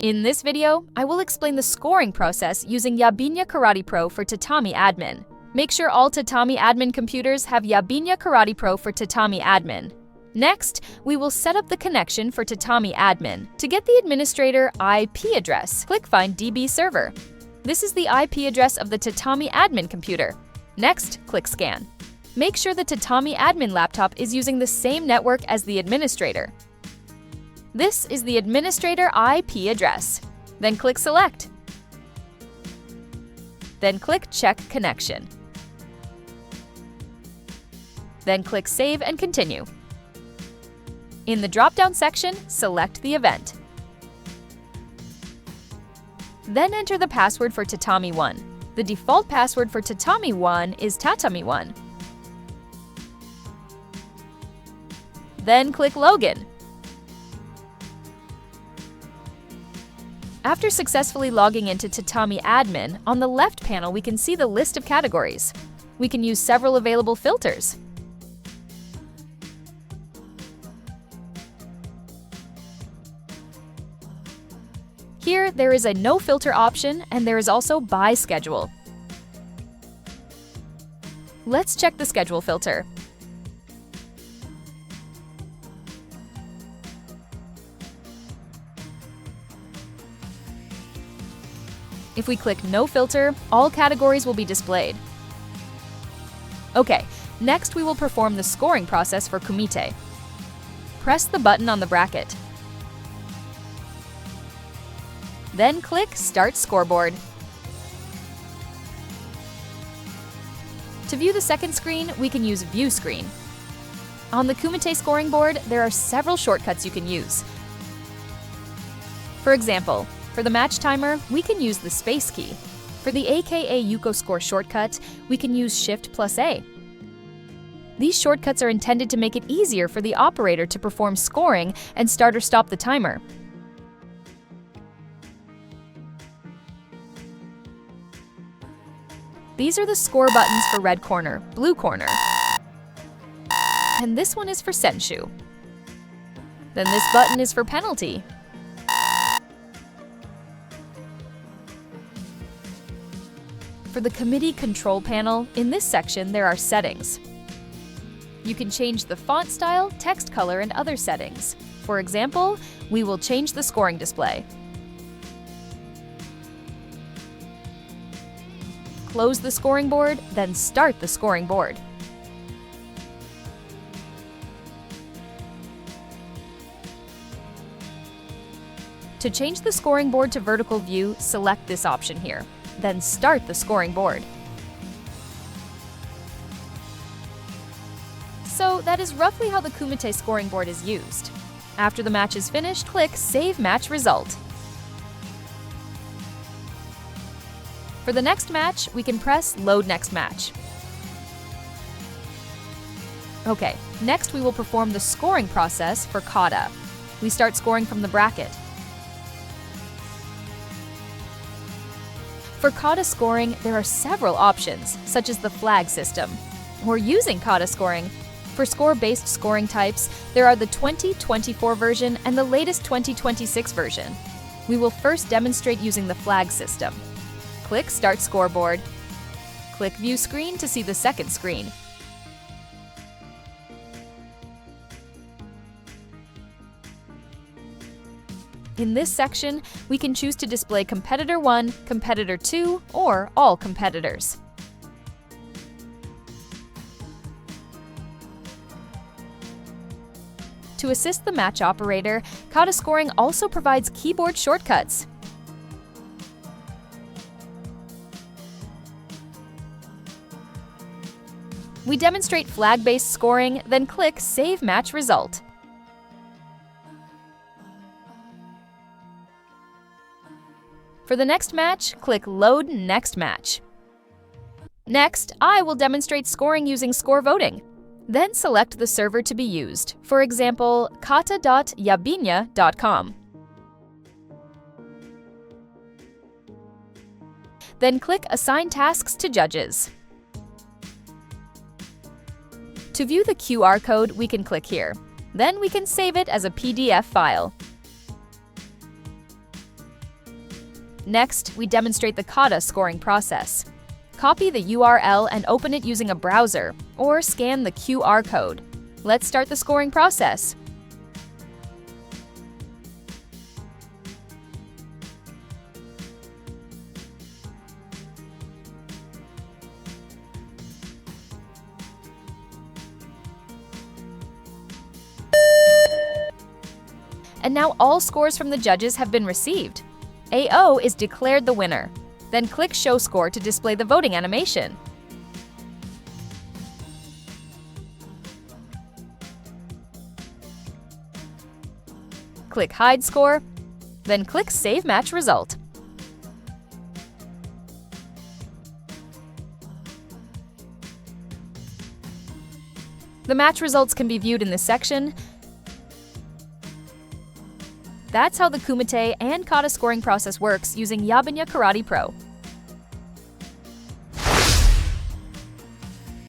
In this video, I will explain the scoring process using Yabinya Karate Pro for Tatami Admin. Make sure all Tatami Admin computers have Yabinya Karate Pro for Tatami Admin. Next, we will set up the connection for Tatami Admin. To get the administrator IP address, click Find DB Server. This is the IP address of the Tatami Admin computer. Next, click Scan. Make sure the Tatami Admin laptop is using the same network as the administrator. This is the administrator IP address. Then click Select. Then click Check Connection. Then click Save and Continue. In the drop-down section, select the event. Then enter the password for Tatami1. The default password for Tatami1 is Tatami1. Then click Login. After successfully logging into Tatami Admin, on the left panel we can see the list of categories. We can use several available filters. Here, there is a no filter option, and there is also by schedule. Let's check the schedule filter. If we click no filter, all categories will be displayed. Okay, next we will perform the scoring process for Kumite. Press the button on the bracket. Then click Start Scoreboard. To view the second screen, we can use View Screen. On the Kumite scoring board, there are several shortcuts you can use. For example, for the match timer, we can use the space key. For the AKA Yuko Score shortcut, we can use Shift+A. These shortcuts are intended to make it easier for the operator to perform scoring and start or stop the timer. These are the score buttons for red corner, blue corner. And this one is for Senshu. Then this button is for penalty. For the committee control panel, in this section there are settings. You can change the font style, text color, and other settings. For example, we will change the scoring display. Close the scoring board, then start the scoring board. To change the scoring board to vertical view, select this option here. Then start the scoring board. So that is roughly how the Kumite scoring board is used. After the match is finished, click Save Match Result. For the next match, we can press Load Next Match. Okay, next we will perform the scoring process for Kata. We start scoring from the bracket. For Kata scoring, there are several options, such as the flag system. Or using Kata scoring. For score-based scoring types, there are the 2024 version and the latest 2026 version. We will first demonstrate using the flag system. Click Start Scoreboard. Click View Screen to see the second screen. In this section, we can choose to display Competitor 1, Competitor 2, or all competitors. To assist the match operator, Kata scoring also provides keyboard shortcuts. We demonstrate flag-based scoring, then click Save Match Result. For the next match, click Load Next Match. Next, I will demonstrate scoring using score voting. Then select the server to be used, for example, kata.yabinya.com. Then click Assign Tasks to Judges. To view the QR code, we can click here. Then we can save it as a PDF file. Next, we demonstrate the kata scoring process. Copy the URL and open it using a browser, or scan the QR code. Let's start the scoring process. And now all scores from the judges have been received. AO is declared the winner. Then click Show Score to display the voting animation. Click Hide Score, then click Save Match Result. The match results can be viewed in this section. That's how the Kumite and Kata scoring process works using Yabinya Karate Pro.